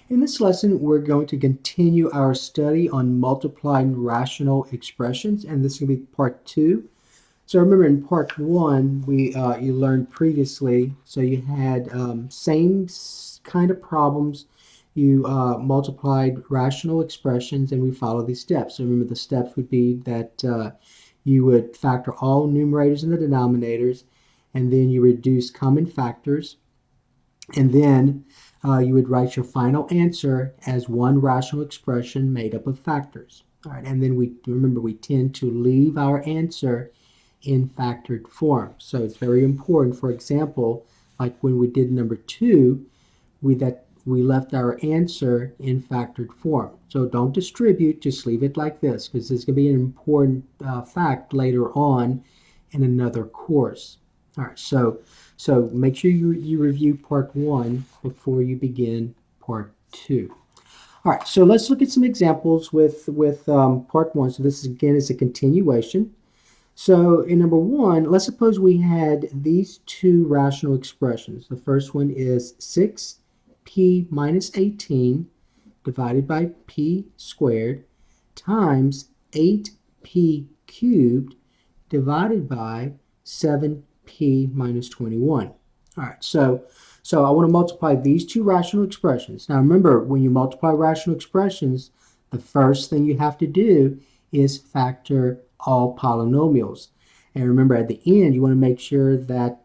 In this lesson, we're going to continue our study on multiplying rational expressions, and this is going to be part 2. So remember in part 1, you learned previously, so you had same kind of problems. You multiplied rational expressions, and we followed these steps. So remember the steps would be that you would factor all numerators and the denominators, and then you reduce common factors, and then you would write your final answer as one rational expression made up of factors. All right, and then we tend to leave our answer in factored form. So it's very important. For example, like when we did number 2, we left our answer in factored form. So don't distribute, just leave it like this, because this is going to be an important fact later on in another course. All right, so make sure you review part 1 before you begin part 2. All right, so let's look at some examples with part 1. So this again is a continuation. So in number 1, let's suppose we had these two rational expressions. The first one is 6p minus 18 divided by p squared times 8p cubed divided by 7p minus 21. All right, so I want to multiply these two rational expressions. Now remember, when you multiply rational expressions, the first thing you have to do is factor all polynomials. And remember, at the end, you want to make sure that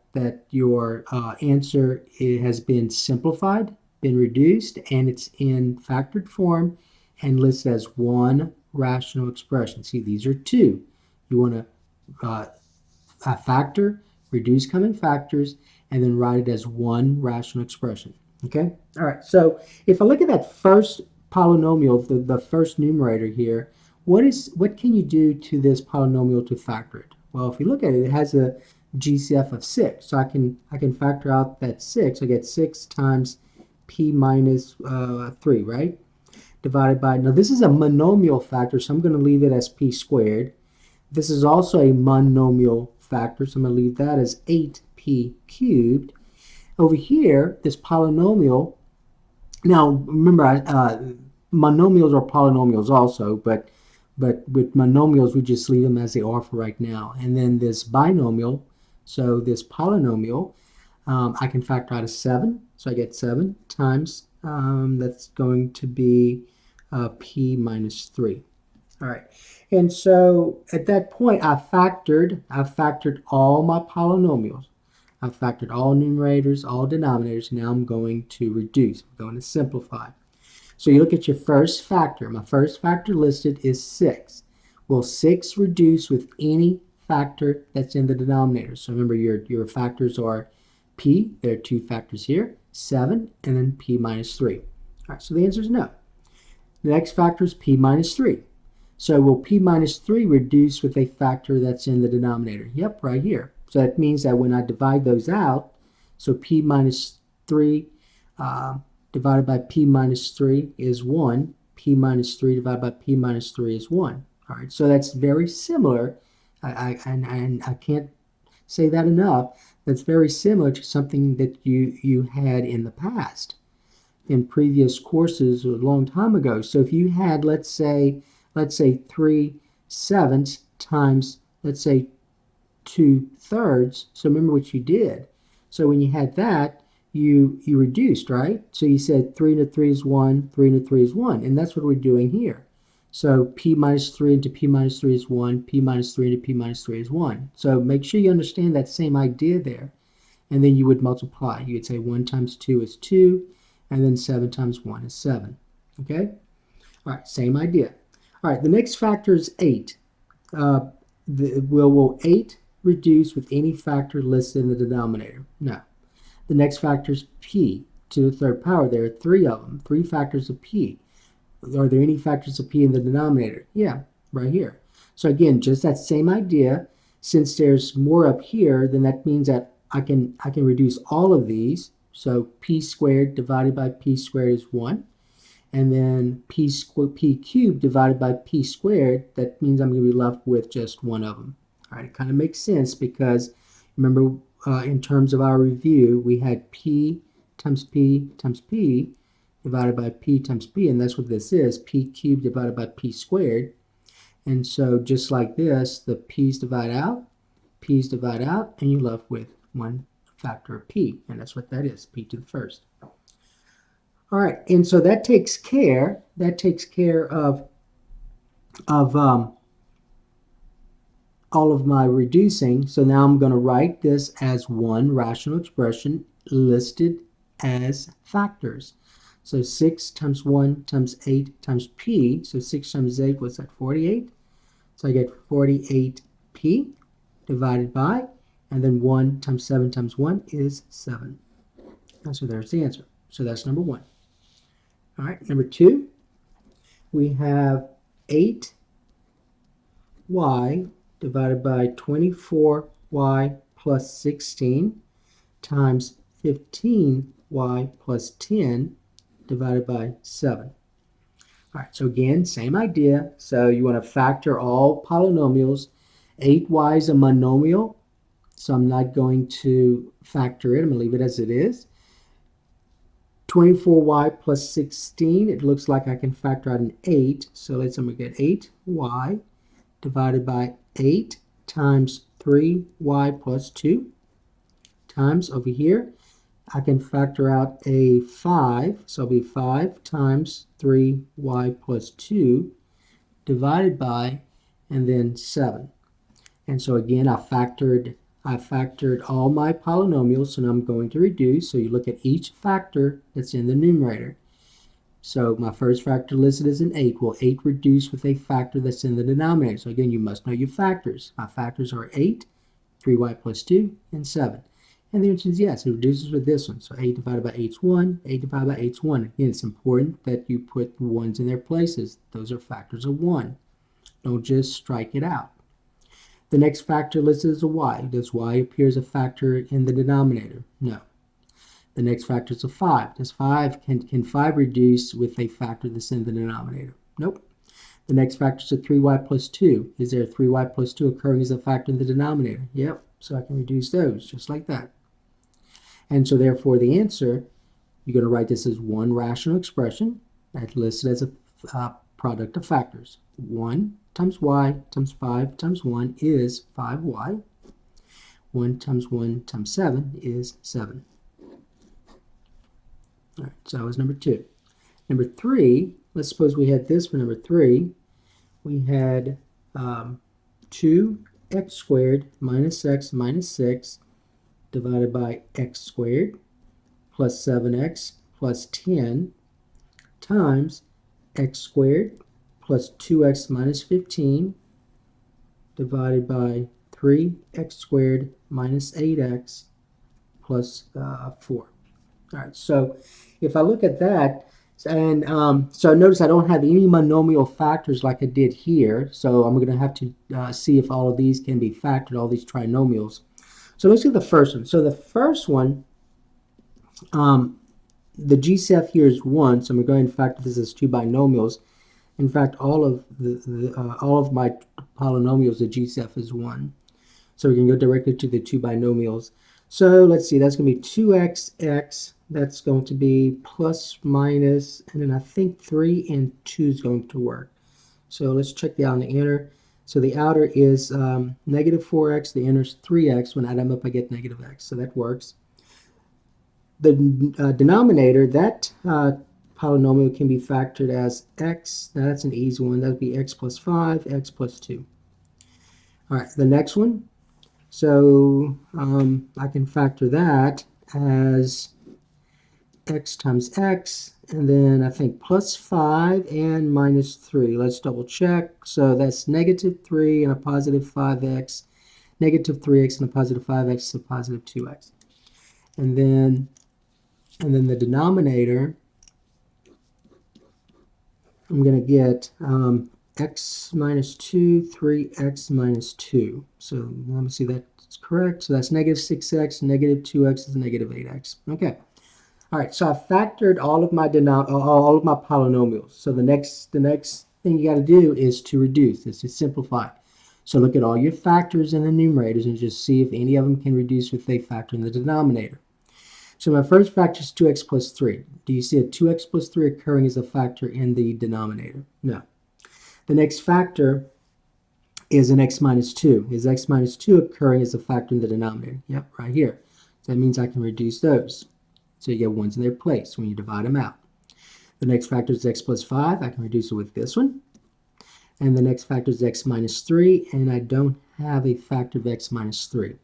your answer has been simplified, been reduced, and it's in factored form and listed as one rational expression. See, these are two. You want to factor, reduce common factors, and then write it as one rational expression. Okay? All right, so if I look at that first polynomial, the first numerator here, what can you do to this polynomial to factor it? Well, if you look at it, it has a GCF of 6. So I can factor out that 6. I get 6 times p minus 3, right? Divided by, now this is a monomial factor, so I'm going to leave it as p squared. This is also a monomial factor, so I'm going to leave that as 8p cubed. Over here, this polynomial, now remember, monomials are polynomials also, but with monomials, we just leave them as they are for right now. And then this binomial, so this polynomial, I can factor out a 7. So I get 7 times, that's going to be p minus 3. All right. And so at that point, I factored all my polynomials. I factored all numerators, all denominators. Now I'm going to reduce. I'm going to simplify. So you look at your first factor. My first factor listed is 6. Will 6 reduce with any factor that's in the denominator? So remember, your factors are p, there are two factors here, 7, and then p minus 3. All right, so the answer is no. The next factor is p minus 3. So will p minus 3 reduce with a factor that's in the denominator? Yep, right here. So that means that when I divide those out, so p minus 3 divided by p minus 3 is 1. P minus 3 divided by p minus 3 is 1. All right, so that's very similar. I can't say that enough. That's very similar to something that you had in the past, in previous courses a long time ago. So if you had, let's say 3/7 times, let's say 2/3. So remember what you did. So when you had that, you reduced, right? So you said 3 into 3 is 1, 3 into 3 is 1, and that's what we're doing here. So p minus 3 into p minus 3 is 1, p minus 3 into p minus 3 is 1. So make sure you understand that same idea there. And then you would multiply. You would say 1 times 2 is 2, and then 7 times 1 is 7. Okay? All right, same idea. All right, the next factor is 8. Will 8 reduce with any factor listed in the denominator? No. The next factor is p to the third power. There are 3 of them, 3 factors of p. Are there any factors of p in the denominator? Yeah, right here. So again, just that same idea. Since there's more up here, then that means that I can reduce all of these. So p squared divided by p squared is 1. And then p cubed divided by p squared, that means I'm going to be left with just one of them. All right, it kind of makes sense because remember, in terms of our review, we had p times p times p divided by p times p, and that's what this is, p cubed divided by p squared. And so just like this, the p's divide out, and you're left with one factor of p, and that's what that is, p to the first. All right, and so that takes care of all of my reducing. So now I'm going to write this as one rational expression listed as factors. So 6 times 1 times 8 times p. So 6 times 8, what's that, 48? So I get 48p divided by, and then 1 times 7 times 1 is 7. And so there's the answer. So that's number 1. All right, number 2, we have 8y divided by 24y plus 16 times 15y plus 10 divided by 7. All right, so again, same idea. So you want to factor all polynomials. 8y is a monomial, so I'm not going to factor it. I'm going to leave it as it is. 24y plus 16, it looks like I can factor out an 8. So let's say we get 8y divided by 8 times 3y plus 2 times over here. I can factor out a 5, so it'll be 5 times 3y plus 2 divided by, and then 7. And so again, I factored all my polynomials, so now I'm going to reduce. So you look at each factor that's in the numerator. So my first factor listed is an 8. Well, 8 reduced with a factor that's in the denominator. So again, you must know your factors. My factors are 8, 3y plus 2, and 7. And the answer is yes, it reduces with this one. So 8 divided by 8 is 1, 8 divided by 8 is 1. Again, it's important that you put the ones in their places. Those are factors of 1. Don't just strike it out. The next factor listed is a y. Does y appear as a factor in the denominator? No. The next factor is a 5. Does 5, can 5 reduce with a factor that's in the denominator? Nope. The next factor is a 3y plus 2. Is there a 3y plus 2 occurring as a factor in the denominator? Yep. So I can reduce those just like that. And so therefore the answer, you're going to write this as one rational expression that's listed as a product of factors. 1 times y times 5 times 1 is 5y. 1 times 1 times 7 is 7. All right, so that was number 2. Number 3, let's suppose we had this for number 3. We had 2x squared minus x minus 6 divided by x squared plus 7x plus 10 times x squared plus 2x minus 15 divided by 3x squared minus 8x plus 4. All right, so if I look at that, and so notice I don't have any monomial factors like I did here, so I'm going to have to see if all of these can be factored, all these trinomials. So let's do the first one. So the first one, the GCF here is 1, so I'm going to go ahead and factor this as 2 binomials. In fact, all of my polynomials, the GCF is 1. So we can go directly to the 2 binomials. So let's see, that's going to be 2xx. That's going to be plus minus, and then I think 3 and 2 is going to work. So let's check the outer and the inner. So the outer is negative 4x, the inner is 3x. When I add them up, I get negative x, so that works. The denominator, that polynomial can be factored as x. Now that's an easy one. That would be x plus 5, x plus 2. All right, the next one. So I can factor that as x times x, and then I think plus 5 and minus 3. Let's double check. So that's negative 3 and a positive 5x, negative 3x and a positive 5x, so positive 2x. And then the denominator, I'm going to get x minus 2, 3x minus 2. So let me see that's correct. So that's negative 6x, negative 2x is negative 8x. Okay. All right, so I factored all of my polynomials. So the next thing you got to do is to reduce, is to simplify. So look at all your factors in the numerators and just see if any of them can reduce with a factor in the denominator. So my first factor is 2x plus 3. Do you see a 2x plus 3 occurring as a factor in the denominator? No. The next factor is an x minus 2. Is x minus 2 occurring as a factor in the denominator? Yep, right here. So that means I can reduce those. So you get ones in their place when you divide them out. The next factor is x plus 5. I can reduce it with this one. And the next factor is x minus 3, and I don't have a factor of x minus 3.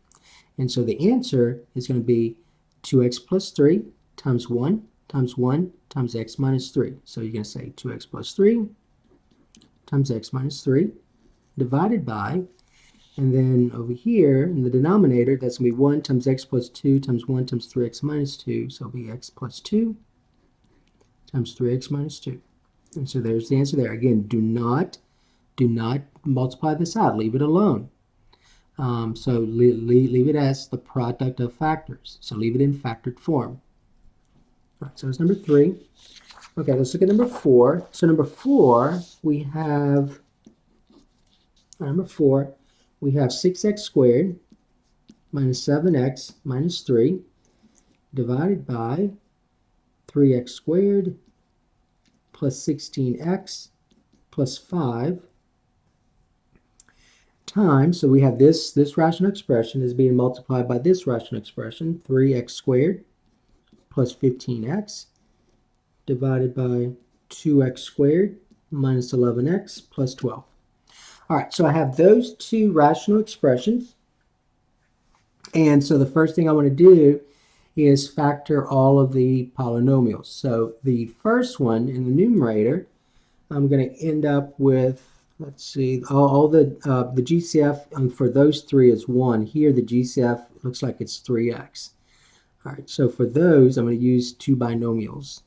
And so the answer is going to be 2x plus 3 times 1 times 1 times x minus 3. So you're going to say 2x plus 3 times x minus 3 divided by, and then over here in the denominator, that's going to be 1 times x plus 2 times 1 times 3x minus 2. So it'll be x plus 2 times 3x minus 2. And so there's the answer there. Again, do not multiply this out. Leave it alone. So leave it as the product of factors. So leave it in factored form. All right, so it's number 3. Okay, let's look at number 4. So number 4, we have 6x squared minus 7x minus 3 divided by 3x squared plus 16x plus 5 times, so we have this rational expression is being multiplied by this rational expression, 3x squared plus 15x divided by 2x squared minus 11x plus 12. All right, so I have those two rational expressions. And so the first thing I want to do is factor all of the polynomials. So the first one in the numerator, I'm going to end up with, let's see, all the GCF for those three is 1. Here the GCF looks like it's 3x. All right, so for those, I'm going to use two binomials.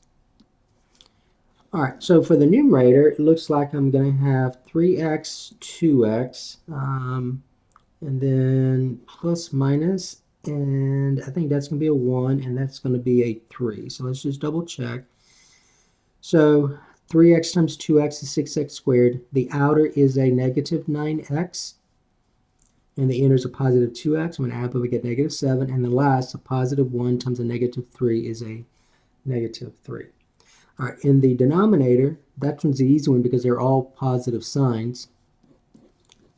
All right, so for the numerator, it looks like I'm going to have 3x, 2x, and then plus minus, and I think that's going to be a 1, and that's going to be a 3. So let's just double check. So 3x times 2x is 6x squared. The outer is a negative 9x, and the inner is a positive 2x. I'm going to add up, we get negative 7, and the last, a positive 1 times a negative 3 is a negative 3. All right, in the denominator, that one's the easy one because they're all positive signs.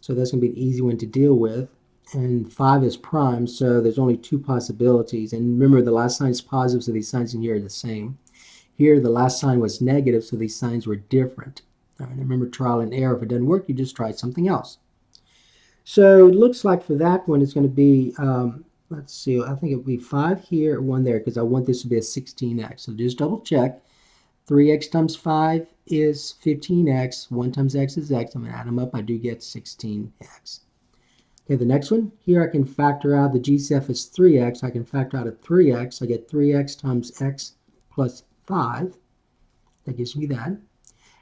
So that's going to be an easy one to deal with. And 5 is prime, so there's only two possibilities. And remember, the last sign is positive, so these signs in here are the same. Here, the last sign was negative, so these signs were different. All right, remember, trial and error. If it doesn't work, you just try something else. So it looks like for that one, it's going to be, let's see, I think it will be 5 here, 1 there, because I want this to be a 16x. So just double check. 3x times 5 is 15x. 1 times x is x. I'm going to add them up. I do get 16x. Okay, the next one, here I can factor out the GCF is 3x. I can factor out a 3x. I get 3x times x plus 5. That gives me that.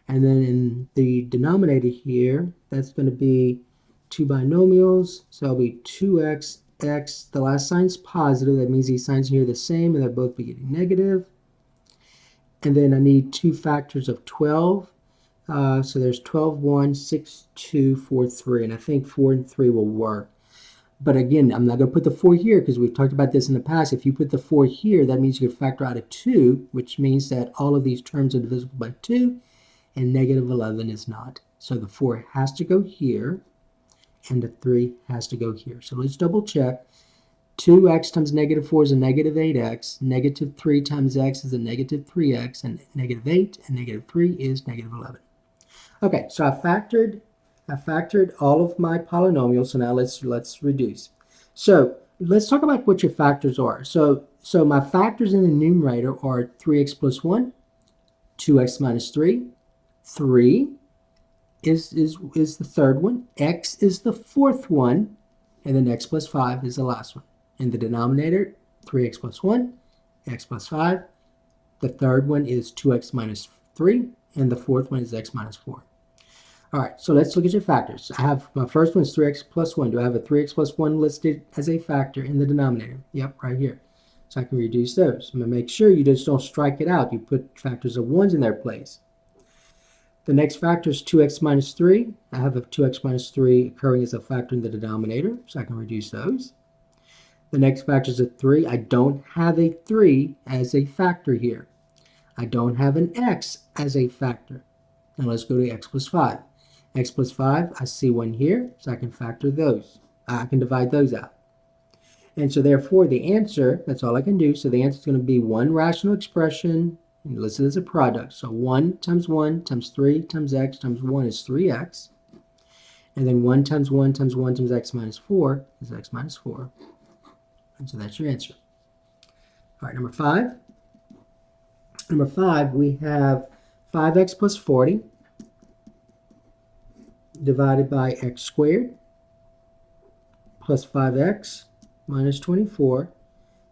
And then in the denominator here, that's going to be two binomials. So it'll be 2x, x. The last sign's positive. That means these signs here are the same, and they'll both be getting negative. And then I need two factors of 12. So there's 12, 1, 6, 2, 4, 3. And I think 4 and 3 will work. But again, I'm not going to put the 4 here because we've talked about this in the past. If you put the 4 here, that means you can factor out a 2, which means that all of these terms are divisible by 2, and negative 11 is not. So the 4 has to go here, and the 3 has to go here. So let's double check. 2x times negative 4 is a negative 8x. Negative 3 times x is a negative 3x. And negative 8 and negative 3 is negative 11. Okay, so I factored all of my polynomials. So now let's reduce. So let's talk about what your factors are. So my factors in the numerator are 3x plus 1, 2x minus 3. 3 is the third one. X is the fourth one. And then x plus 5 is the last one. In the denominator, 3x plus 1, x plus 5. The third one is 2x minus 3, and the fourth one is x minus 4. All right, so let's look at your factors. I have my first one is 3x plus 1. Do I have a 3x plus 1 listed as a factor in the denominator? Yep, right here. So I can reduce those. I'm going to make sure you just don't strike it out. You put factors of 1s in their place. The next factor is 2x minus 3. I have a 2x minus 3 occurring as a factor in the denominator, so I can reduce those. The next factor is a 3. I don't have a 3 as a factor here. I don't have an x as a factor. Now let's go to x plus 5. X plus 5, I see one here, so I can factor those. I can divide those out. And so therefore the answer, that's all I can do, so the answer is going to be one rational expression listed as a product. So 1 times 3 times x times 1 is 3x. And then 1 times 1 times 1 times x minus 4 is x minus 4. And so that's your answer. All right, number 5. Number 5, we have 5x plus 40 divided by x squared plus 5x minus 24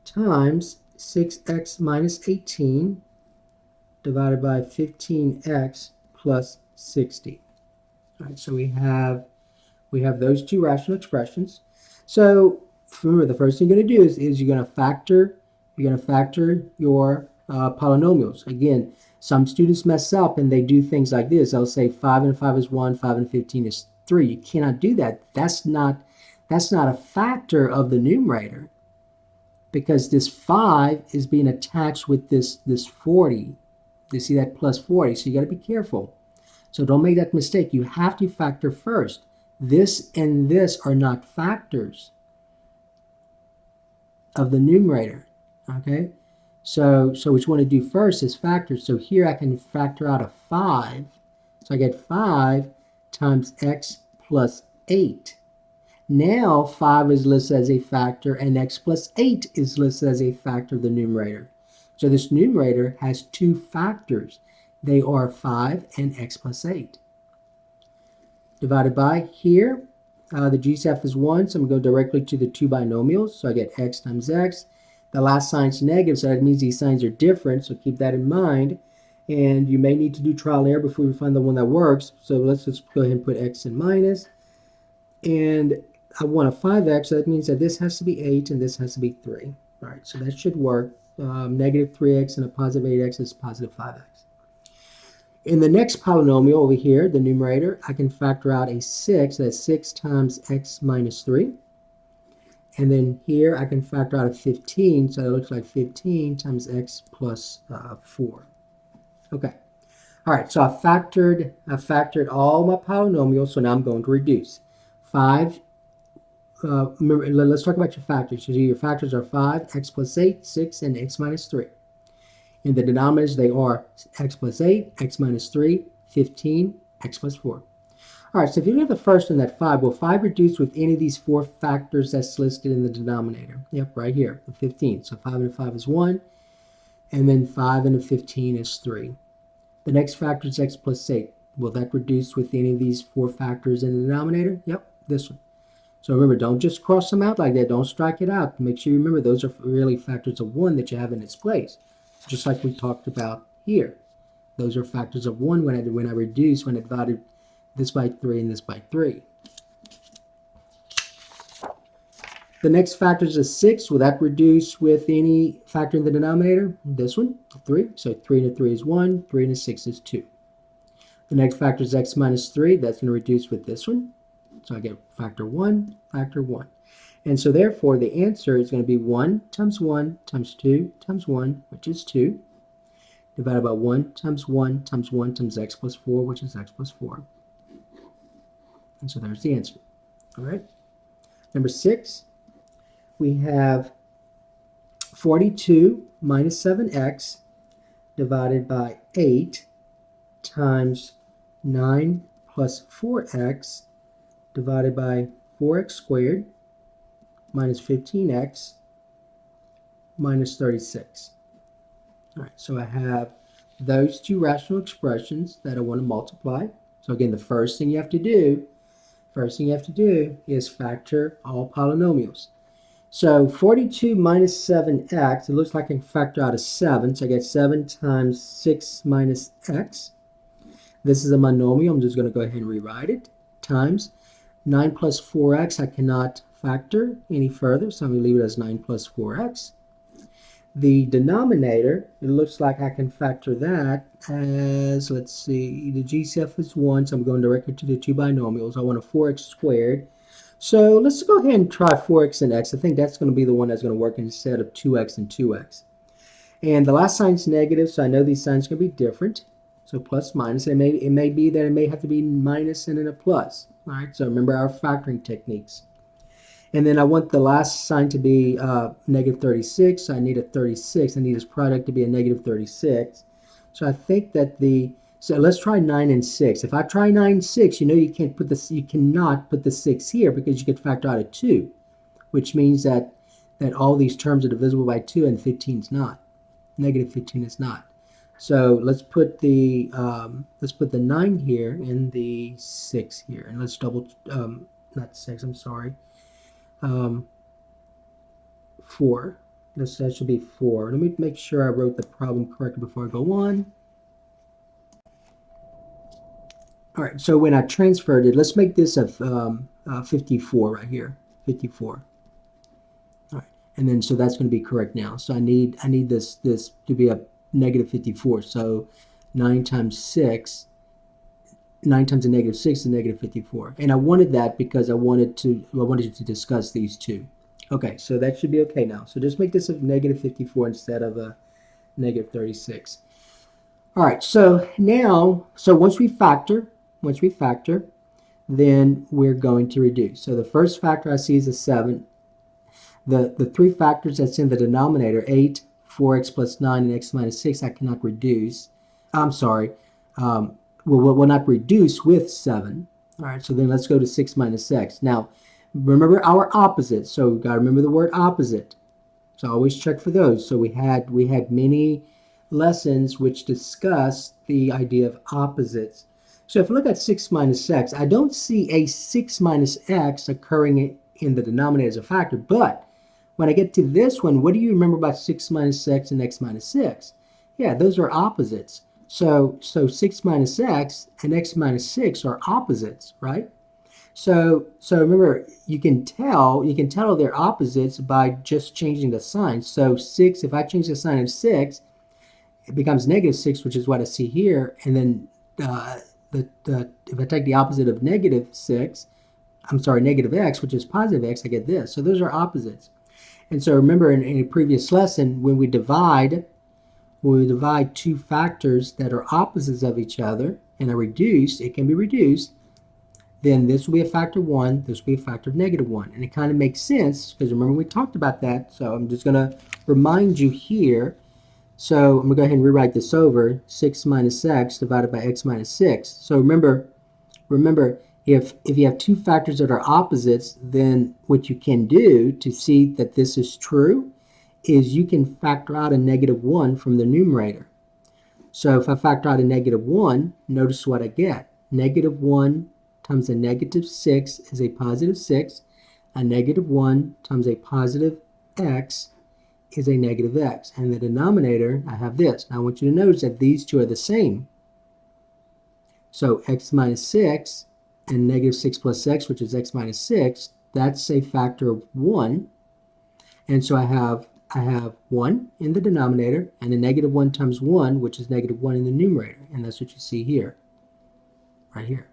times 6x minus 18 divided by 15x plus 60. All right, so we have those two rational expressions. So remember, the first thing you're going to do is you're going to factor your polynomials. Again, some students mess up and they do things like this. They'll say 5 and 5 is 1, 5 and 15 is 3. You cannot do that. That's not a factor of the numerator, because this 5 is being attached with this 40. You see that plus 40, so you got to be careful. So don't make that mistake. You have to factor first. This and this are not factors of the numerator, okay? So what you want to do first is factor. So here I can factor out a 5. So I get 5 times x plus 8. Now 5 is listed as a factor and x plus 8 is listed as a factor of the numerator. So this numerator has two factors. They are 5 and x plus 8. Divided by here, the GCF is 1, so I'm going to go directly to the two binomials. So I get x times x. The last sign's negative, so that means these signs are different, so keep that in mind. And you may need to do trial and error before you find the one that works. So let's just go ahead and put x in minus. And I want a 5x, so that means that this has to be 8 and this has to be 3. All right, so that should work. Negative 3x and a positive 8x is positive 5x. In the next polynomial over here, the numerator, I can factor out a 6. That's 6 times x minus 3. And then here I can factor out a 15, so it looks like 15 times x plus 4. Okay. All right, so I factored all my polynomials, so now I'm going to reduce. 5, remember, let's talk about your factors. So your factors are 5, x plus 8, 6, and x minus 3. In the denominators, they are x plus 8, x minus 3, 15, x plus 4. All right, so if you look at the first one, that 5, will 5 reduce with any of these four factors that's listed in the denominator? Yep, right here, the 15. So 5 and 5 is 1, and then 5 and 15 is 3. The next factor is x plus 8. Will that reduce with any of these four factors in the denominator? Yep, this one. So remember, don't just cross them out like that. Don't strike it out. Make sure you remember those are really factors of 1 that you have in its place, just like we talked about here. Those are factors of 1 when I divided this by 3 and this by 3. The next factor is a 6. Will that reduce with any factor in the denominator? This one, 3. So 3 and a 3 is 1. 3 and a 6 is 2. The next factor is x minus 3. That's going to reduce with this one. So I get factor 1, factor 1. And so therefore the answer is going to be 1 times 1 times 2 times 1, which is 2, divided by 1 times 1 times 1 times x plus 4, which is x plus 4. And so there's the answer. All right. Number 6, we have 42 minus 7x divided by 8 times 9 plus 4x divided by 4x squared minus 15x minus 36. All right, so I have those two rational expressions that I want to multiply. So again, the first thing you have to do is factor all polynomials. So 42 minus 7x, it looks like I can factor out a 7. So I get 7 times 6 minus x. This is a monomial. I'm just going to go ahead and rewrite it. Times 9 plus 4x, I cannot factor any further, so I'm going to leave it as 9 plus 4x. The denominator, it looks like I can factor that as, let's see, the GCF is 1, so I'm going directly to the two binomials. I want a 4x squared So let's go ahead and try 4x and x. I think that's going to be the one that's going to work instead of 2x and 2x. And the last sign's negative, so I know these signs are going to be different. So plus, minus. It may be that it may have to be minus and then a plus. All right, so remember our factoring techniques. And then I want the last sign to be negative 36. So I need a 36. I need this product to be a negative 36. So I think that so let's try 9 and 6. If I try 9 and 6, you know you cannot put the 6 here because you could factor out a 2, which means that all these terms are divisible by 2 and 15 is not. Negative 15 is not. So let's put the 9 here and the 6 here, and let's double not 6. I'm sorry. 4. That should be 4. Let me make sure I wrote the problem correctly before I go on. All right, so when I transferred it, let's make this a 54 right here, 54. All right, and then so that's going to be correct now. So I need this to be a negative 54. So 9 times 6, 9 times a negative 6 is negative 54. And I wanted that because I wanted to discuss these two. Okay, so that should be okay now. So just make this a negative 54 instead of a negative 36. All right, so now, once we factor, then we're going to reduce. So the first factor I see is a 7. The three factors that's in the denominator, 8, 4x plus 9, and x minus 6, I cannot reduce. I'm sorry, will not reduce with 7. All right, so then let's go to 6 minus x. Now, remember our opposites. So we've got to remember the word opposite. So always check for those. So we had many lessons which discuss the idea of opposites. So if we look at 6 minus x, I don't see a 6 minus x occurring in the denominator as a factor, but when I get to this one, what do you remember about 6 minus x and x minus 6? Yeah, those are opposites. So 6 minus x and x minus 6 are opposites, right? So remember, you can tell they're opposites by just changing the sign. So 6, if I change the sign of 6, it becomes negative 6, which is what I see here. And then if I take the opposite of negative 6, I'm sorry, negative x, which is positive x, I get this. So those are opposites. And so remember in a previous lesson, when we divide two factors that are opposites of each other and it can be reduced, then this will be a factor 1, this will be a factor of negative 1. And it kind of makes sense because remember we talked about that. So I'm just going to remind you here. So I'm going to go ahead and rewrite this over. 6 minus x divided by x minus 6. So remember, if you have two factors that are opposites, then what you can do to see that this is true is you can factor out a negative 1 from the numerator. So if I factor out a negative 1, notice what I get. Negative 1 times a negative 6 is a positive 6. A negative 1 times a positive x is a negative x. And the denominator, I have this. Now I want you to notice that these two are the same. So x minus 6 and negative 6 plus x, which is x minus 6, that's a factor of 1. And so I have 1 in the denominator and a negative 1 times 1, which is negative 1 in the numerator. And that's what you see here, right here.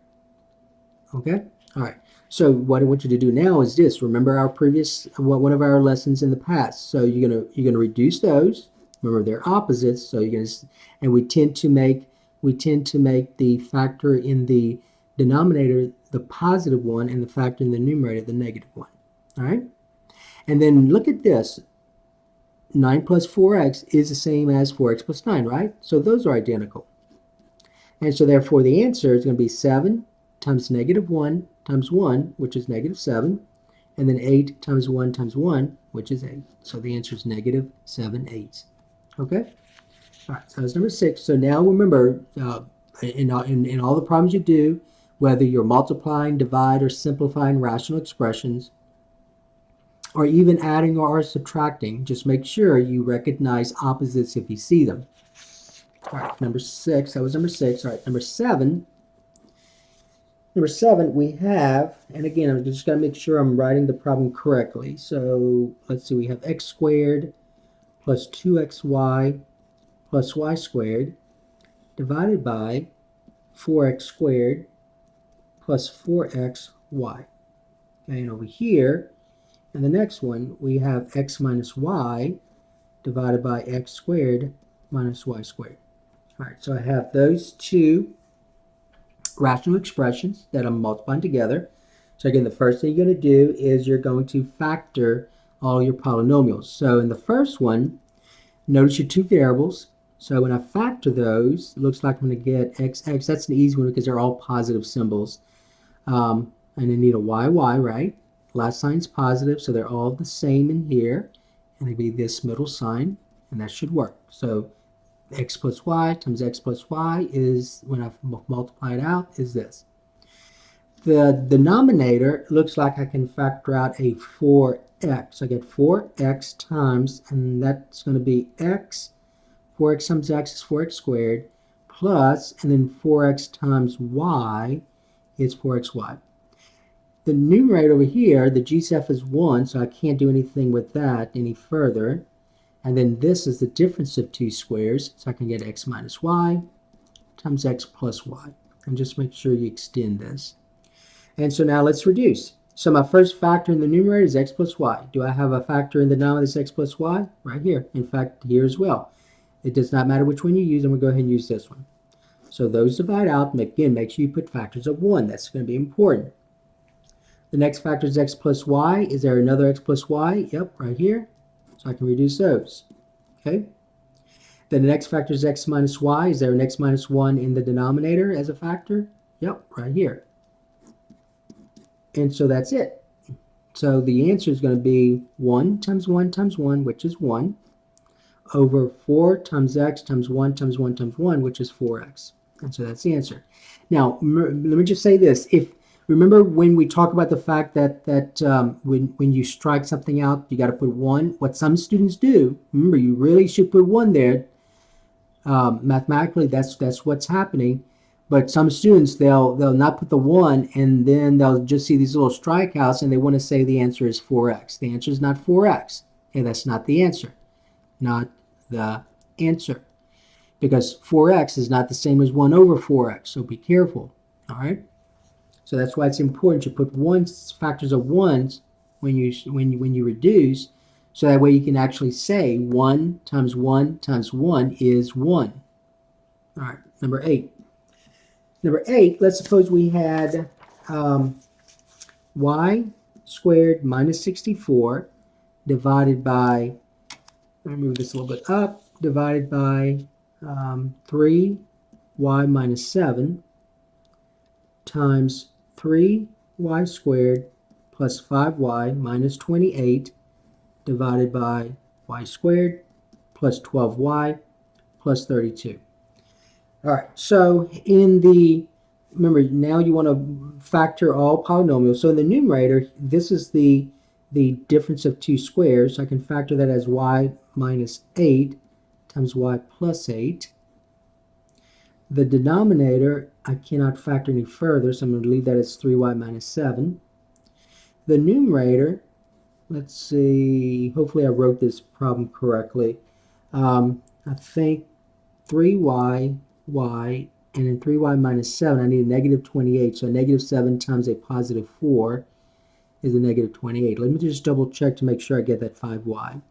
Okay? All right. So what I want you to do now is this. Remember our previous, one of our lessons in the past. So you're gonna reduce those. Remember they're opposites. So and we tend to make the factor in the denominator the positive one and the factor in the numerator the negative one. All right. And then look at this. 9 plus 4x is the same as 4x plus 9, right? So those are identical. And so therefore the answer is going to be 7 times negative 1 times 1, which is negative 7, and then 8 times 1 times 1, which is 8. So the answer is negative 7/8. Okay? All right, so that's number 6. So now remember, in all the problems you do, whether you're multiplying, divide, or simplifying rational expressions, or even adding or subtracting, just make sure you recognize opposites if you see them. All right, number 6. That was number 6. All right, number 7. Number 7, we have, and again, I'm just going to make sure I'm writing the problem correctly. So let's see, we have x squared plus 2xy plus y squared divided by 4x squared plus 4xy. Okay, and over here, in the next one, we have x minus y divided by x squared minus y squared. All right, so I have those two rational expressions that I'm multiplying together. So again, the first thing you're going to do is you're going to factor all your polynomials. So in the first one, notice your two variables. So when I factor those, it looks like I'm going to get xx. That's an easy one because they're all positive symbols. And I need a yy, right? Last sign's positive, so they're all the same in here. And it'd be this middle sign, and that should work. So x plus y times x plus y is, when I multiply it out, is this. The denominator looks like I can factor out a 4x. I get 4x times, and that's going to be x. 4x times x is 4x squared, plus, and then 4x times y is 4xy. The numerator over here, the GCF is 1, so I can't do anything with that any further. And then this is the difference of two squares, so I can get x minus y times x plus y. And just make sure you extend this. And so now let's reduce. So my first factor in the numerator is x plus y. Do I have a factor in the denominator that's x plus y? Right here. In fact, here as well. It does not matter which one you use. I'm going to go ahead and use this one. So those divide out. Again, make sure you put factors of 1. That's going to be important. The next factor is x plus y. Is there another x plus y? Yep, right here. So I can reduce those. Okay. Then the next factor is x minus y. Is there an x minus 1 in the denominator as a factor? Yep, right here. And so that's it. So the answer is going to be 1 times 1 times 1, which is 1, over 4 times x times 1 times 1 times 1, which is 4x. And so that's the answer. Now, let me just say this. Remember when we talk about the fact that when you strike something out, you got to put 1. What some students do, remember, you really should put 1 there. Mathematically, that's what's happening. But some students, they'll not put the 1, and then they'll just see these little strikeouts, and they want to say the answer is 4x. The answer is not 4x. Okay, that's not the answer. Not the answer. Because 4x is not the same as 1 over 4x, so be careful. All right? So that's why it's important you put factors of 1s when you reduce, so that way you can actually say 1 times 1 times 1 is 1. All right, number 8. Number 8, let's suppose we had y squared minus 64 divided by, let me move this a little bit up, divided by 3y minus 7 times 3y squared plus 5y minus 28 divided by y squared plus 12y plus 32. All right, so remember, now you want to factor all polynomials. So in the numerator, this is the difference of two squares. So I can factor that as y minus 8 times y plus 8. The denominator, I cannot factor any further, so I'm going to leave that as 3y minus 7. The numerator, let's see, hopefully I wrote this problem correctly. I think 3y, y, and then 3y minus 7, I need a negative 28. So negative 7 times a positive 4 is a negative 28. Let me just double check to make sure I get that 5y.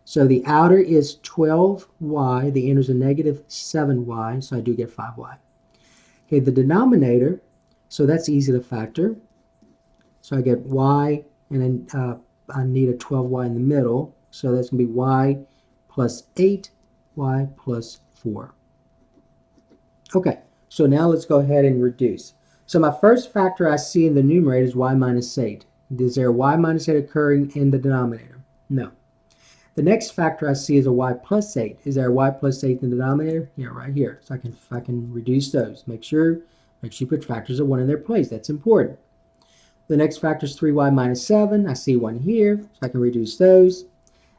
So the outer is 12y, the inner is a negative 7y, so I do get 5y. Okay, the denominator, so that's easy to factor. So I get y, and then I need a 12y in the middle, so that's going to be y plus 8, y plus 4. Okay, so now let's go ahead and reduce. So my first factor I see in the numerator is y minus 8. Is there a y minus 8 occurring in the denominator? No. The next factor I see is a y plus 8. Is there a y plus 8 in the denominator? Yeah, right here. So I can reduce those. Make sure you put factors of 1 in their place. That's important. The next factor is 3y minus 7. I see 1 here, so I can reduce those.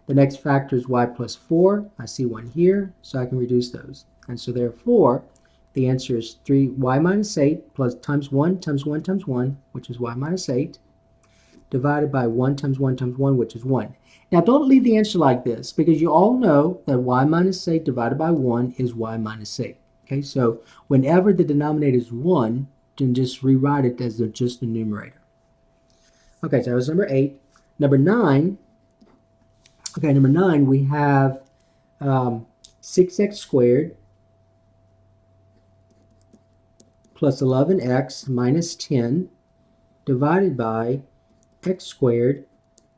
The next factor is y plus 4. I see 1 here, so I can reduce those. And so therefore, the answer is 3y minus 8 plus times 1 times 1 times 1, which is y minus 8, divided by 1 times 1 times 1, which is 1. Now, don't leave the answer like this, because you all know that y minus 8 divided by 1 is y minus 8. Okay, so whenever the denominator is 1, then just rewrite it as just the numerator. Okay, so that was number 8. Number 9, okay, number 9, we have 6x squared plus 11x minus 10 divided by x squared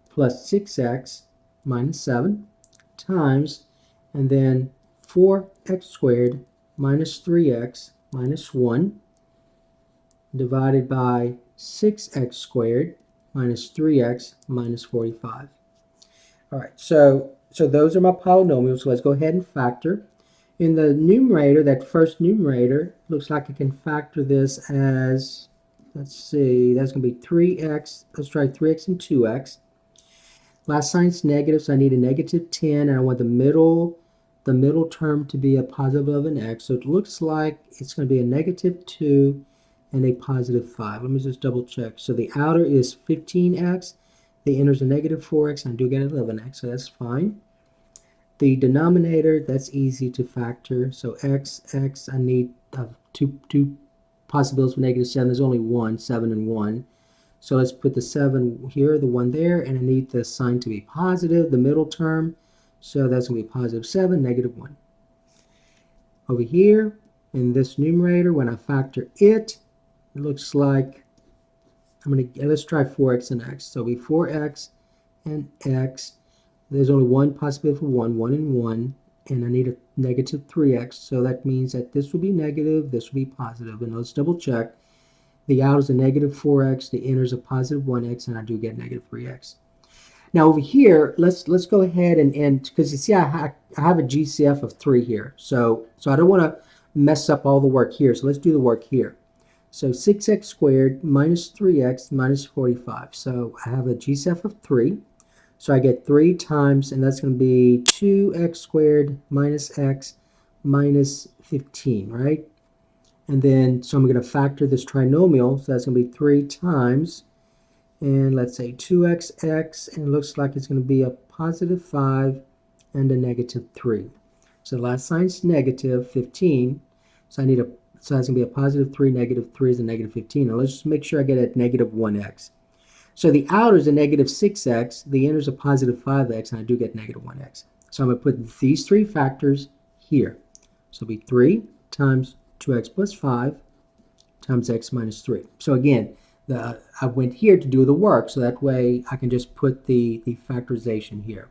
plus 6x minus 7 times, and then 4x squared minus 3x minus 1 divided by 6x squared minus 3x minus 45. All right, so those are my polynomials. So let's go ahead and factor. In the numerator, that first numerator, looks like I can factor this as, let's see, that's going to be 3x. Let's try 3x and 2x. Last sign's negative, so I need a negative 10, and I want the middle term to be a positive 11x. So it looks like it's going to be a negative 2 and a positive 5. Let me just double check. So the outer is 15x, the inner is a negative 4x, and I do get 11x, so that's fine. The denominator, that's easy to factor. So x, I need two possibilities for negative 7. There's only one, 7 and 1. So let's put the 7 here, the 1 there, and I need the sign to be positive, the middle term. So that's going to be positive 7, negative 1. Over here, in this numerator, when I factor it, it looks like let's try 4x and x. So it'll be 4x and x. There's only one possibility for 1 and 1, and I need a negative 3x. So that means that this will be negative, this will be positive. And let's double check. The outer is a negative 4x, the inner is a positive 1x, and I do get negative 3x. Now over here, let's go ahead and because you see I have a GCF of 3 here. So I don't want to mess up all the work here. So let's do the work here. So 6x squared minus 3x minus 45. So I have a GCF of 3. So I get 3 times, and that's going to be 2x squared minus x minus 15, right? And then, so I'm going to factor this trinomial, so that's going to be 3 times, and let's say 2xx, and it looks like it's going to be a positive 5 and a negative 3. So the last sign's negative 15, so so that's going to be a positive 3, negative 3 is a negative 15. Now let's just make sure I get a negative 1x. So the outer is a negative 6x, the inner is a positive 5x, and I do get negative 1x. So I'm going to put these 3 factors here. So it'll be 3 times 2x plus 5 times x minus 3. So again, I went here to do the work, so that way I can just put the factorization here.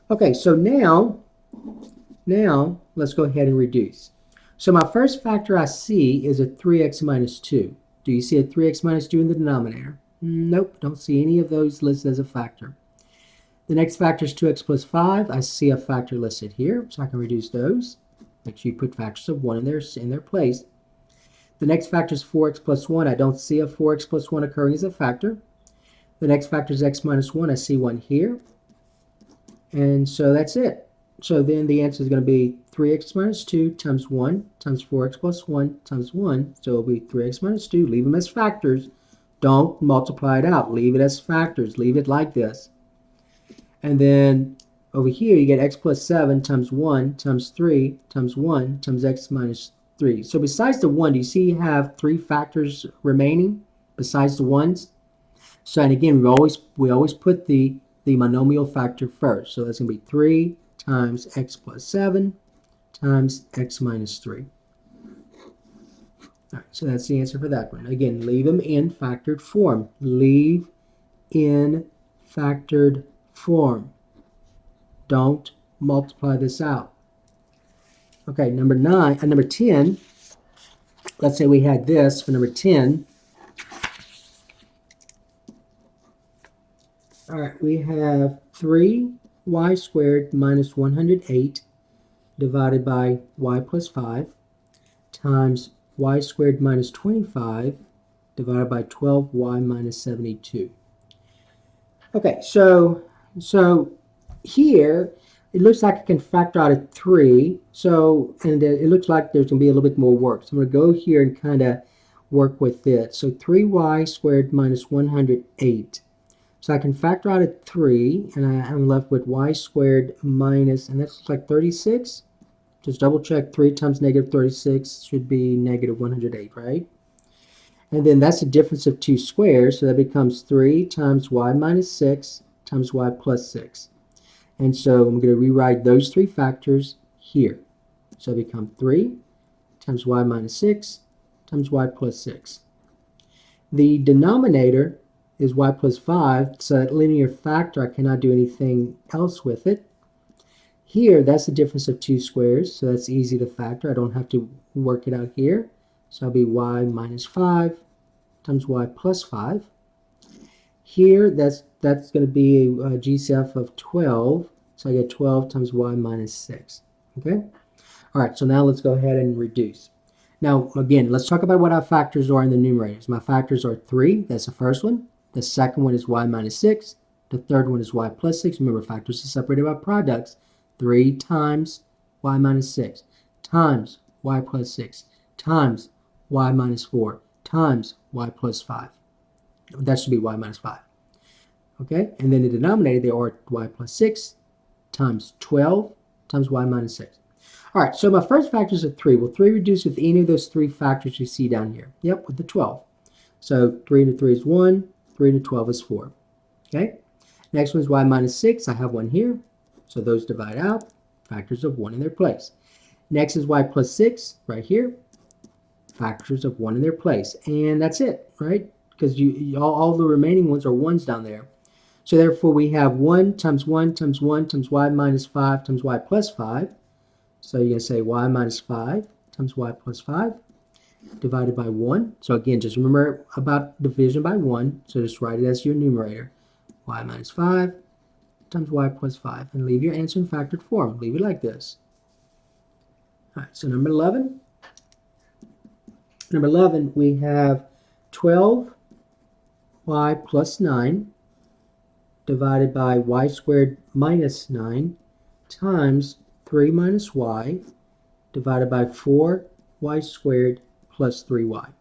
Okay, so now let's go ahead and reduce. So my first factor I see is a 3x minus 2. Do you see a 3x minus 2 in the denominator? Nope, don't see any of those listed as a factor. The next factor is 2x plus 5. I see a factor listed here, so I can reduce those. Make sure you put factors of 1 in their place. The next factor is 4x plus 1. I don't see a 4x plus 1 occurring as a factor. The next factor is x minus 1. I see one here. And so that's it. So then the answer is going to be 3x minus 2 times 1 times 4x plus 1 times 1. So it'll be 3x minus 2. Leave them as factors. Don't multiply it out. Leave it as factors. Leave it like this. And then over here, you get x plus 7 times 1 times 3 times 1 times x minus 3. So besides the 1, do you see you have 3 factors remaining besides the 1s? So, and again, we always put the monomial factor first. So that's going to be 3 times x plus 7 times x minus 3. All right, so that's the answer for that one. Again, leave them in factored form. Leave in factored form. Don't multiply this out. Okay, number 10. Let's say we had this for number 10. All right, we have 3y squared minus 108 divided by y plus 5 times y squared minus 25 divided by 12y minus 72. Okay, so here it looks like I can factor out a 3. So, and it looks like there's going to be a little bit more work. So I'm going to go here and kind of work with it. So 3y squared minus 108. So I can factor out a 3, and I'm left with y squared minus, and that's like 36. Just double check 3 times negative 36 should be negative 108, right? And then that's the difference of two squares, so that becomes 3 times y minus 6 times y plus 6. And so I'm going to rewrite those three factors here. So it becomes 3 times y minus 6 times y plus 6. The denominator is y plus 5, so that linear factor, I cannot do anything else with it. Here, that's the difference of two squares, so that's easy to factor. I don't have to work it out here. So it'll be y minus 5 times y plus 5. Here, that's going to be a GCF of 12, so I get 12 times y minus 6. Okay? All right, so now let's go ahead and reduce. Now, again, let's talk about what our factors are in the numerators. My factors are 3, that's the first one. The second one is y minus 6. The third one is y plus 6. Remember, factors are separated by products. 3 times y minus 6 times y plus 6 times y minus 4 times y plus 5. That should be y minus 5. Okay, and then the denominator, they are y plus 6 times 12 times y minus 6. All right, so my first factors are 3. Will 3 reduce with any of those three factors you see down here? Yep, with the 12. So 3 into 3 is 1, 3 into 12 is 4. Okay, next one is y minus 6. I have one here, so those divide out. Factors of 1 in their place. Next is y plus 6, right here. Factors of 1 in their place. And that's it, right? Because all the remaining ones are 1s down there. So therefore we have 1 times 1 times 1 times y minus 5 times y plus 5. So you're going to say y minus 5 times y plus 5 divided by 1. So again, just remember about division by 1. So just write it as your numerator. Y minus 5 times y plus 5. And leave your answer in factored form. Leave it like this. All right, so number 11. Number 11, we have 12y plus 9 divided by y squared minus 9 times 3 minus y divided by 4y squared plus 3y.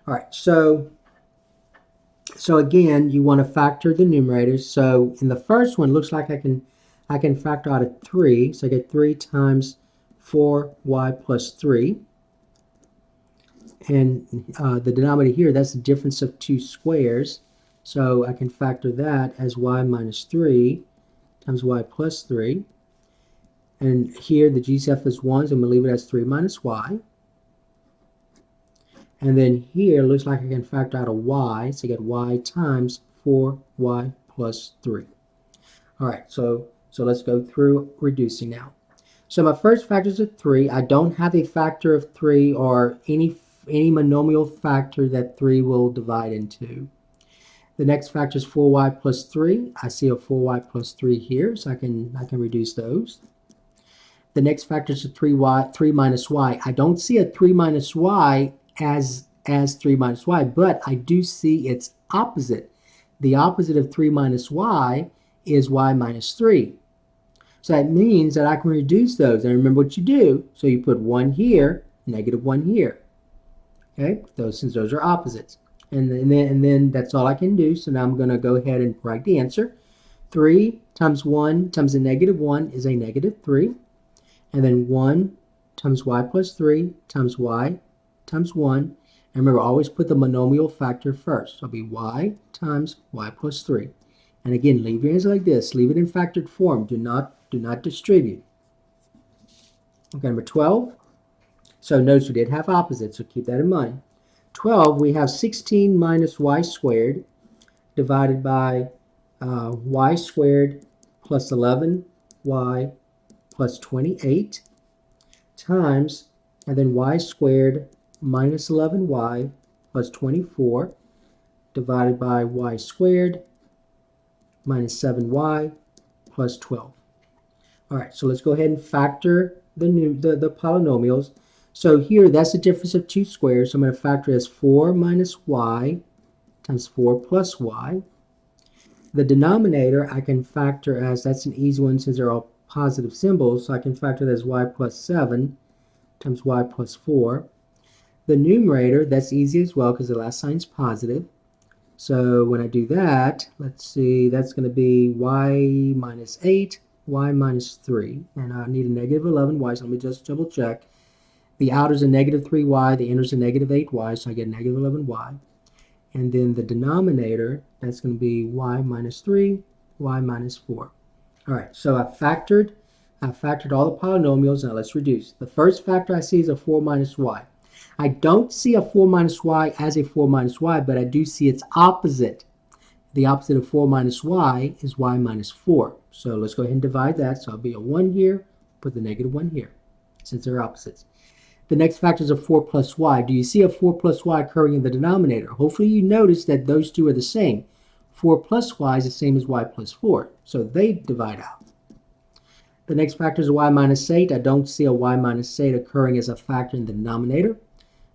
All right, so again, you want to factor the numerators. So in the first one, it looks like I can factor out a 3. So I get 3 times 4y plus 3. And the denominator here, that's the difference of two squares. So I can factor that as y minus 3 times y plus 3. And here the GCF is 1, so I'm going to leave it as 3 minus y. And then here it looks like I can factor out a y, so I get y times 4y plus 3. All right, so let's go through reducing now. So my first factors are 3. I don't have a factor of 3 or any monomial factor that 3 will divide into. The next factor is 4y plus 3. I see a 4y plus 3 here, so I can reduce those. The next factor is 3 minus y. I don't see a 3 minus y as 3 minus y, but I do see its opposite. The opposite of 3 minus y is y minus 3. So that means that I can reduce those. And remember what you do. So you put 1 here, negative 1 here. Okay, since those are opposites. And then that's all I can do. So now I'm going to go ahead and write the answer. 3 times 1 times a negative 1 is a negative 3. And then 1 times y plus 3 times y times 1. And remember, always put the monomial factor first. So it'll be y times y plus 3. And again, leave your answer like this. Leave it in factored form. Do not distribute. Okay, number 12. So notice we did have opposites, so keep that in mind. 12, we have 16 minus y squared divided by y squared plus 11y plus 28 times, and then y squared minus 11y plus 24 divided by y squared minus 7y plus 12. All right, so let's go ahead and factor the polynomials. So here, that's the difference of two squares. So I'm going to factor as 4 minus y times 4 plus y. The denominator I can factor as, that's an easy one since they're all positive symbols, so I can factor that as y plus 7 times y plus 4. The numerator, that's easy as well because the last sign is positive. So when I do that, let's see, that's going to be y minus 8, y minus 3. And I need a negative 11y, so let me just double check. The outer's a negative 3y, the inner's a negative 8y, so I get negative 11y. And then the denominator, that's going to be y minus 3, y minus 4. All right, so I factored all the polynomials. Now let's reduce. The first factor I see is a 4 minus y. I don't see a 4 minus y as a 4 minus y, but I do see its opposite. The opposite of 4 minus y is y minus 4. So let's go ahead and divide that. So I'll be a 1 here, put the negative 1 here, since they're opposites. The next factor is a 4 plus y. Do you see a 4 plus y occurring in the denominator? Hopefully you notice that those two are the same. 4 plus y is the same as y plus 4. So they divide out. The next factor is a y minus 8. I don't see a y minus 8 occurring as a factor in the denominator.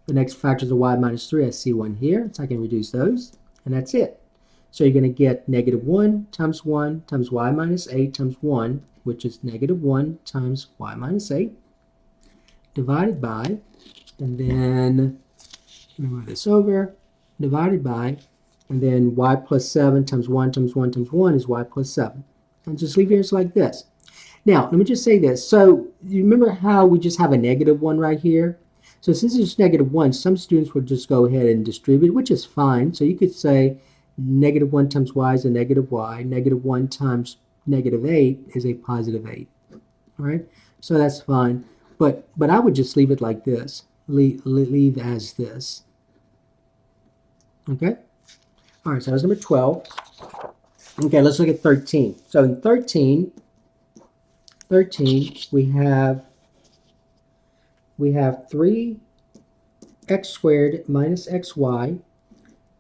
The next factor is a y minus 3. I see one here, so I can reduce those. And that's it. So you're going to get negative 1 times y minus 8 times 1, which is negative 1 times y minus 8, divided by, and then move this over, divided by, and then y plus 7 times 1 times 1 times 1 is y plus 7. And just leave it like this. Now, let me just say this. So you remember how we just have a negative 1 right here? So since it's negative 1, some students would just go ahead and distribute, which is fine. So you could say negative 1 times y is a negative y. Negative 1 times negative 8 is a positive 8. All right? So that's fine. But I would just leave it like this. Leave as this. Okay? All right, so that's number 12. Okay, let's look at 13. So in 13, we have 3x squared minus xy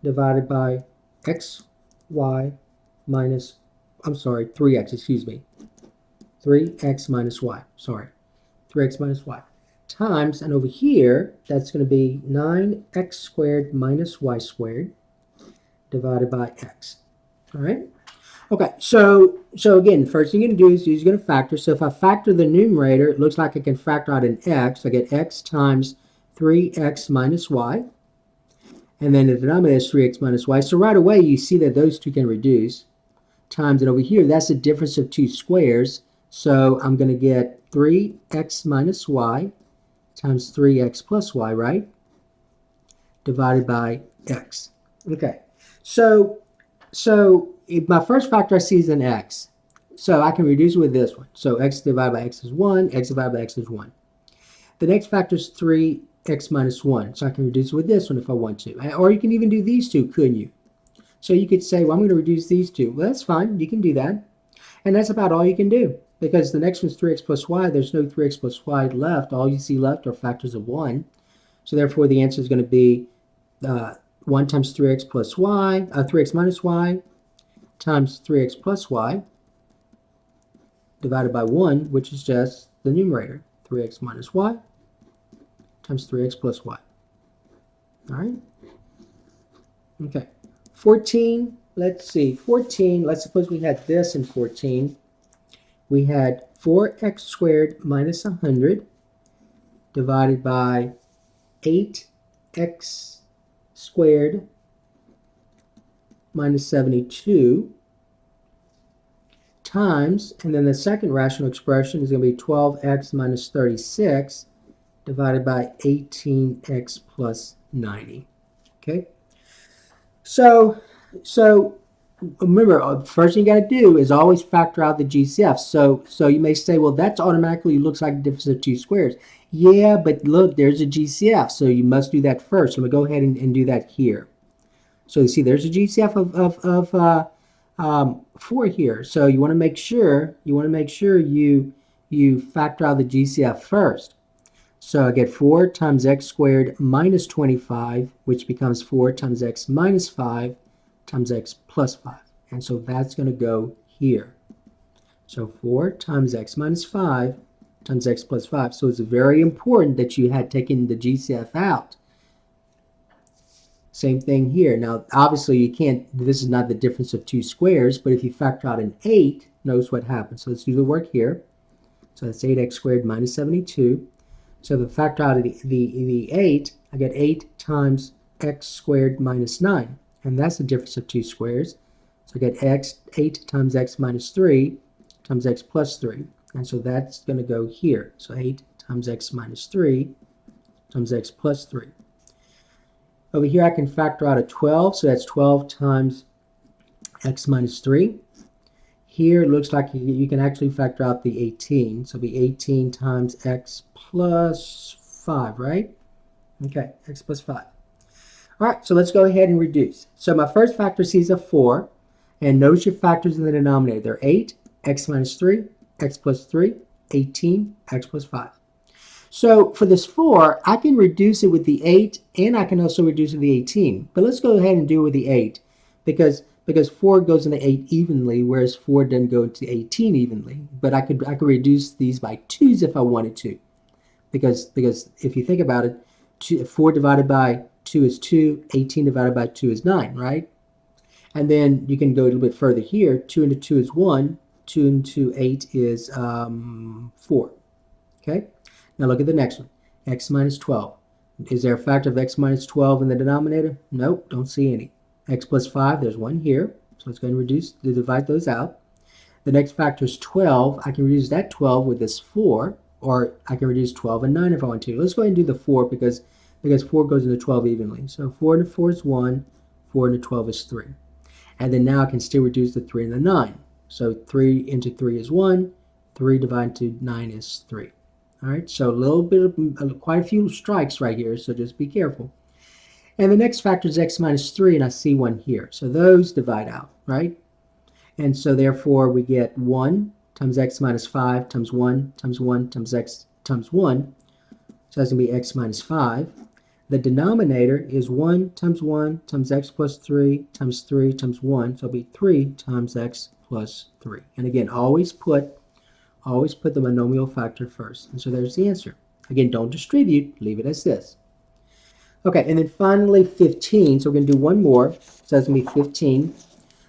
divided by xy minus, 3x, excuse me. 3x minus y, 3x minus y. Times, and over here, that's going to be 9x squared minus y squared divided by x. All right? Okay, so again, the first thing you're going to do is you're going to factor. So if I factor the numerator, it looks like I can factor out an x. I get x times 3x minus y. And then the denominator is 3x minus y. So right away, you see that those two can reduce. Times, and over here, that's the difference of two squares. So I'm going to get 3x minus y times 3x plus y, right? Divided by x. Okay, so if my first factor I see is an x. So I can reduce it with this one. So x divided by x is 1, x divided by x is 1. The next factor is 3x minus 1. So I can reduce it with this one if I want to. Or you can even do these two, couldn't you? So you could say, well, I'm going to reduce these two. Well, that's fine. You can do that. And that's about all you can do. Because the next one's 3x plus y. There's no 3x plus y left. All you see left are factors of 1. So therefore, the answer is going to be 1 times 3x plus y, 3x minus y, times 3x plus y, divided by 1, which is just the numerator. 3x minus y times 3x plus y. All right? Okay. 14, let's see. 14, let's suppose we had this in 14. We had 4x squared minus 100 divided by 8x squared minus 72 times, and then the second rational expression is going to be 12x minus 36 divided by 18x plus 90. Okay? So remember, first thing you got to do is always factor out the GCF. So you may say, well, that's automatically looks like the difference of two squares. Yeah, but look, there's a GCF, so you must do that first. So I'm going to go ahead and do that here. So you see there's a GCF of 4 here. So you want to make sure you factor out the GCF first. So I get 4 times x squared minus 25, which becomes 4 times x minus 5 times x plus 5. And so that's going to go here. So 4 times x minus 5 times x plus 5. So it's very important that you had taken the GCF out. Same thing here. Now, obviously, you can't, this is not the difference of two squares, but if you factor out an 8, notice what happens. So let's do the work here. So that's 8x squared minus 72. So if I factor out the 8, I get 8 times x squared minus 9. And that's the difference of two squares. So I get 8 times x minus 3 times x plus 3. And so that's going to go here. So 8 times x minus 3 times x plus 3. Over here I can factor out a 12, so that's 12 times x minus 3. Here it looks like you can actually factor out the 18, so it'll be 18 times x plus 5, right? Okay, x plus 5. All right, so let's go ahead and reduce. So my first factor C is a 4, and notice your factors in the denominator. They're 8, x minus 3, x plus 3, 18, x plus 5. So for this 4, I can reduce it with the 8, and I can also reduce it with the 18. But let's go ahead and do it with the 8, because 4 goes into 8 evenly, whereas 4 doesn't go into 18 evenly. But I could reduce these by 2's if I wanted to, because if you think about it, 4 divided by 2 is 2, 18 divided by 2 is 9, right? And then you can go a little bit further here. 2 into 2 is 1, 2 into 8 is 4. Okay? Now look at the next one, x minus 12. Is there a factor of x minus 12 in the denominator? Nope, don't see any. X plus 5, there's one here. So let's go ahead and divide those out. The next factor is 12. I can reduce that 12 with this 4, or I can reduce 12 and 9 if I want to. Let's go ahead and do the 4 because 4 goes into 12 evenly. So 4 into 4 is 1, 4 into 12 is 3. And then now I can still reduce the 3 and the 9. So 3 into 3 is 1, 3 divided to 9 is 3. All right, so a little bit of quite a few strikes right here, so just be careful. And the next factor is x minus 3, and I see one here. So those divide out, right? And so therefore we get 1 times x minus 5 times 1 times 1 times x times 1. So that's going to be x minus 5. The denominator is 1 times x plus 3 times 3 times 1. So it'll be 3 times x plus 3. And again, always put the monomial factor first. And so there's the answer. Again, don't distribute. Leave it as this. Okay, and then finally 15. So we're going to do one more. So that's going to be 15.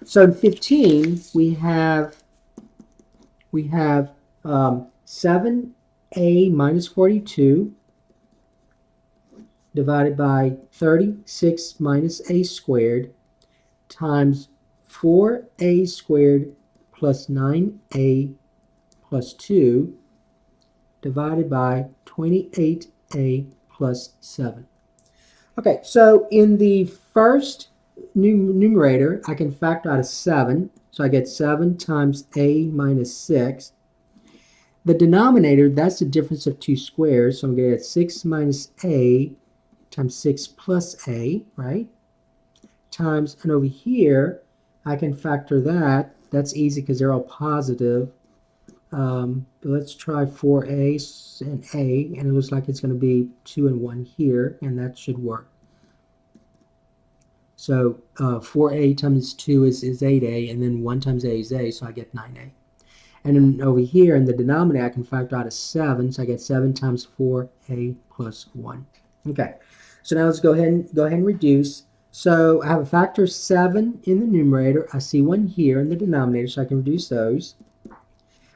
So in 15, we have 7a minus 42 divided by 36 minus a squared times 4a squared plus 9a plus 2 divided by 28a plus 7. Okay, so in the first numerator, I can factor out a 7. So I get 7 times a minus 6. The denominator, that's the difference of two squares. So I'm going to get 6 minus a times 6 plus a, right? Times, and over here, I can factor that. That's easy because they're all positive. But let's try 4a and a, and it looks like it's going to be 2 and 1 here, and that should work. So 4a times 2 is 8a, and then 1 times a is a, so I get 9a. And then over here in the denominator, I can factor out a 7, so I get 7 times 4a plus 1. Okay, so now let's go ahead and reduce. So I have a factor of 7 in the numerator. I see one here in the denominator, so I can reduce those.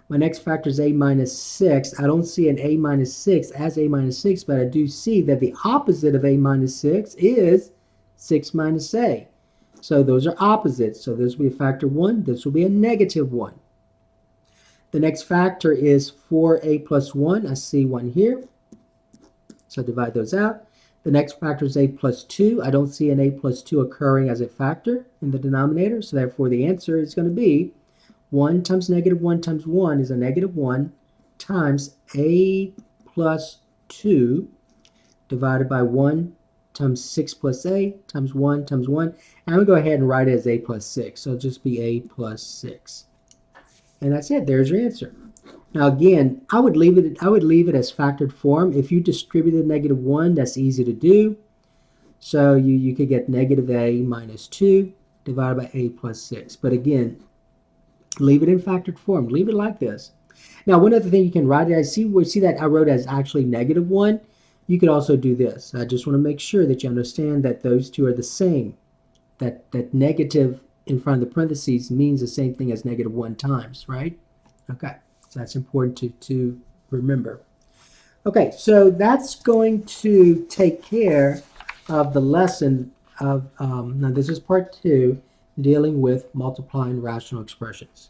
My next factor is a minus 6. I don't see an a minus 6 as a minus 6, but I do see that the opposite of a minus 6 is 6 minus a. So those are opposites. So this will be a factor 1. This will be a negative 1. The next factor is 4a plus 1. I see one here. So divide those out. The next factor is a plus 2. I don't see an a plus 2 occurring as a factor in the denominator. So therefore the answer is going to be 1 times negative 1 times 1 is a negative 1 times a plus 2 divided by 1 times 6 plus a times 1 times 1. And I'm going to go ahead and write it as a plus 6. So it'll just be a plus 6. And that's it. There's your answer. Now again, I would leave it as factored form. If you distributed negative 1, that's easy to do. So you could get negative a minus 2 divided by a plus 6. But again, leave it in factored form. Leave it like this. Now one other thing you can write it, see that I wrote as actually negative 1. You could also do this. I just want to make sure that you understand that those two are the same. That negative in front of the parentheses means the same thing as negative 1 times, right? Okay, so that's important to remember. Okay, so that's going to take care of the lesson of, now this is part 2, dealing with multiplying rational expressions.